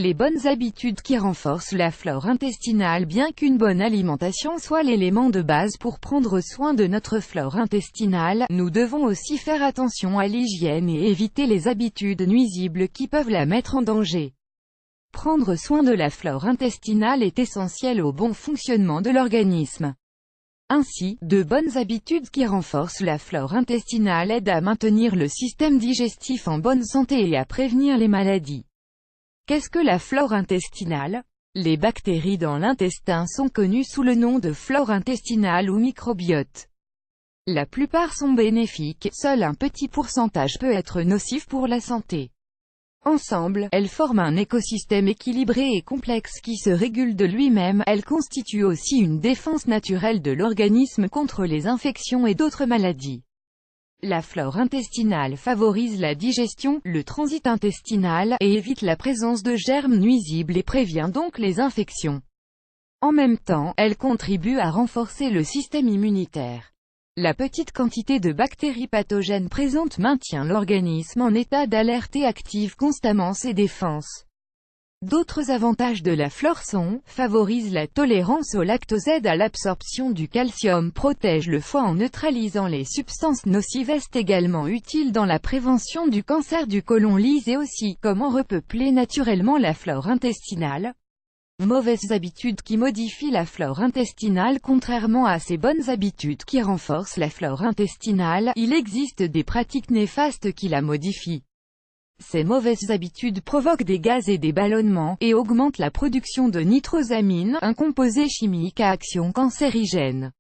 Les bonnes habitudes qui renforcent la flore intestinale. Bien qu'une bonne alimentation soit l'élément de base pour prendre soin de notre flore intestinale, nous devons aussi faire attention à l'hygiène et éviter les habitudes nuisibles qui peuvent la mettre en danger. Prendre soin de la flore intestinale est essentiel au bon fonctionnement de l'organisme. Ainsi, de bonnes habitudes qui renforcent la flore intestinale aident à maintenir le système digestif en bonne santé et à prévenir les maladies. Qu'est-ce que la flore intestinale? Les bactéries dans l'intestin sont connues sous le nom de flore intestinale ou microbiote. La plupart sont bénéfiques, seul un petit pourcentage peut être nocif pour la santé. Ensemble, elles forment un écosystème équilibré et complexe qui se régule de lui-même. Elles constituent aussi une défense naturelle de l'organisme contre les infections et d'autres maladies. La flore intestinale favorise la digestion, le transit intestinal, et évite la présence de germes nuisibles et prévient donc les infections. En même temps, elle contribue à renforcer le système immunitaire. La petite quantité de bactéries pathogènes présentes maintient l'organisme en état d'alerte et active constamment ses défenses. D'autres avantages de la flore sont, favorise la tolérance au lactose, aide à l'absorption du calcium, protège le foie en neutralisant les substances nocives, est également utile dans la prévention du cancer du côlon lisse et aussi, comment repeupler naturellement la flore intestinale. Mauvaises habitudes qui modifient la flore intestinale. Contrairement à ces bonnes habitudes qui renforcent la flore intestinale, il existe des pratiques néfastes qui la modifient. Ces mauvaises habitudes provoquent des gaz et des ballonnements, et augmentent la production de nitrosamine, un composé chimique à action cancérigène.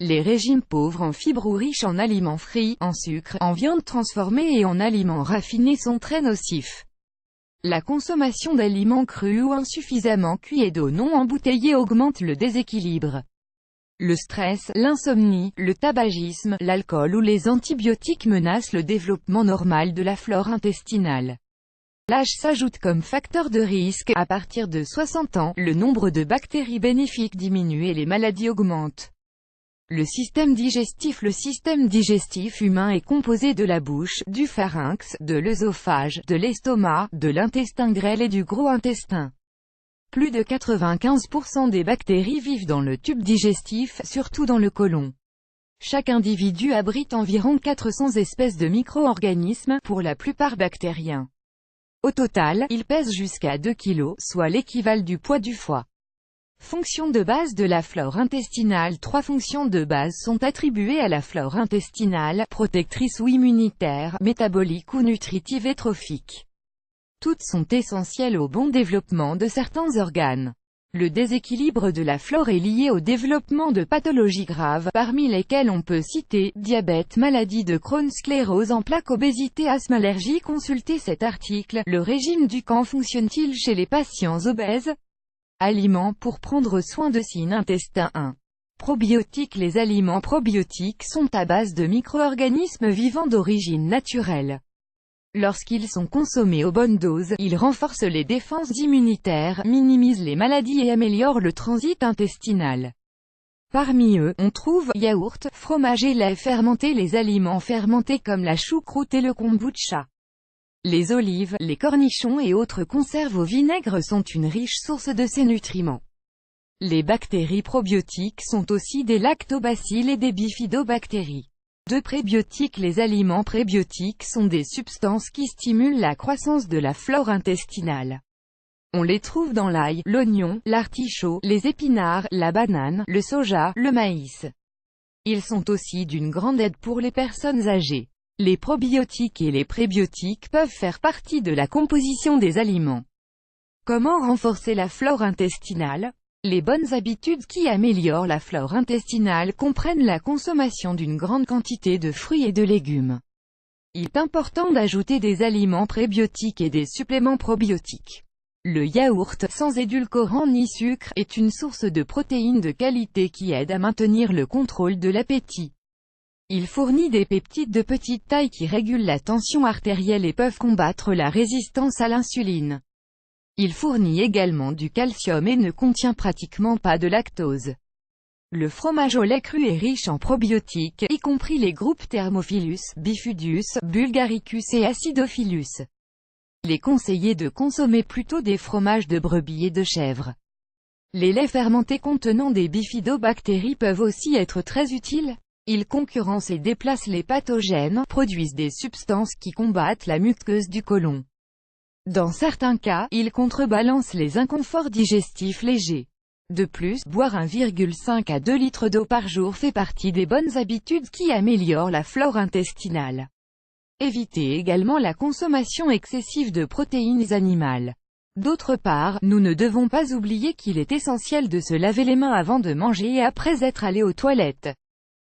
Les régimes pauvres en fibres ou riches en aliments frits, en sucre, en viande transformée et en aliments raffinés sont très nocifs. La consommation d'aliments crus ou insuffisamment cuits et d'eau non embouteillée augmente le déséquilibre. Le stress, l'insomnie, le tabagisme, l'alcool ou les antibiotiques menacent le développement normal de la flore intestinale. L'âge s'ajoute comme facteur de risque. À partir de 60 ans, le nombre de bactéries bénéfiques diminue et les maladies augmentent. Le système digestif. Le système digestif humain est composé de la bouche, du pharynx, de l'œsophage, de l'estomac, de l'intestin grêle et du gros intestin. Plus de 95% des bactéries vivent dans le tube digestif, surtout dans le côlon. Chaque individu abrite environ 400 espèces de micro-organismes, pour la plupart bactériens. Au total, ils pèsent jusqu'à 2 kg, soit l'équivalent du poids du foie. Fonctions de base de la flore intestinale. 3 fonctions de base sont attribuées à la flore intestinale: protectrice ou immunitaire, métabolique ou nutritive et trophique. Toutes sont essentielles au bon développement de certains organes. Le déséquilibre de la flore est lié au développement de pathologies graves, parmi lesquelles on peut citer diabète, maladie de Crohn, sclérose en plaques, obésité, asthme, allergie. Consultez cet article. Le régime Dukan fonctionne-t-il chez les patients obèses? Aliments pour prendre soin de son intestin. 1. Probiotiques. Les aliments probiotiques sont à base de micro-organismes vivants d'origine naturelle. Lorsqu'ils sont consommés aux bonnes doses, ils renforcent les défenses immunitaires, minimisent les maladies et améliorent le transit intestinal. Parmi eux, on trouve yaourt, fromage et lait fermenté, les aliments fermentés comme la choucroute et le kombucha. Les olives, les cornichons et autres conserves au vinaigre sont une riche source de ces nutriments. Les bactéries probiotiques sont aussi des lactobacilles et des bifidobactéries. 2. Prébiotiques. Les aliments prébiotiques sont des substances qui stimulent la croissance de la flore intestinale. On les trouve dans l'ail, l'oignon, l'artichaut, les épinards, la banane, le soja, le maïs. Ils sont aussi d'une grande aide pour les personnes âgées. Les probiotiques et les prébiotiques peuvent faire partie de la composition des aliments. Comment renforcer la flore intestinale? Les bonnes habitudes qui améliorent la flore intestinale comprennent la consommation d'une grande quantité de fruits et de légumes. Il est important d'ajouter des aliments prébiotiques et des suppléments probiotiques. Le yaourt, sans édulcorant ni sucre, est une source de protéines de qualité qui aide à maintenir le contrôle de l'appétit. Il fournit des peptides de petite taille qui régulent la tension artérielle et peuvent combattre la résistance à l'insuline. Il fournit également du calcium et ne contient pratiquement pas de lactose. Le fromage au lait cru est riche en probiotiques, y compris les groupes Thermophilus, Bifidus, Bulgaricus et Acidophilus. il est conseillé de consommer plutôt des fromages de brebis et de chèvre. Les laits fermentés contenant des bifidobactéries peuvent aussi être très utiles. Ils concurrencent et déplacent les pathogènes, produisent des substances qui combattent la muqueuse du côlon. Dans certains cas, ils contrebalancent les inconforts digestifs légers. De plus, boire 1,5 à 2 litres d'eau par jour fait partie des bonnes habitudes qui améliorent la flore intestinale. Évitez également la consommation excessive de protéines animales. D'autre part, nous ne devons pas oublier qu'il est essentiel de se laver les mains avant de manger et après être allé aux toilettes.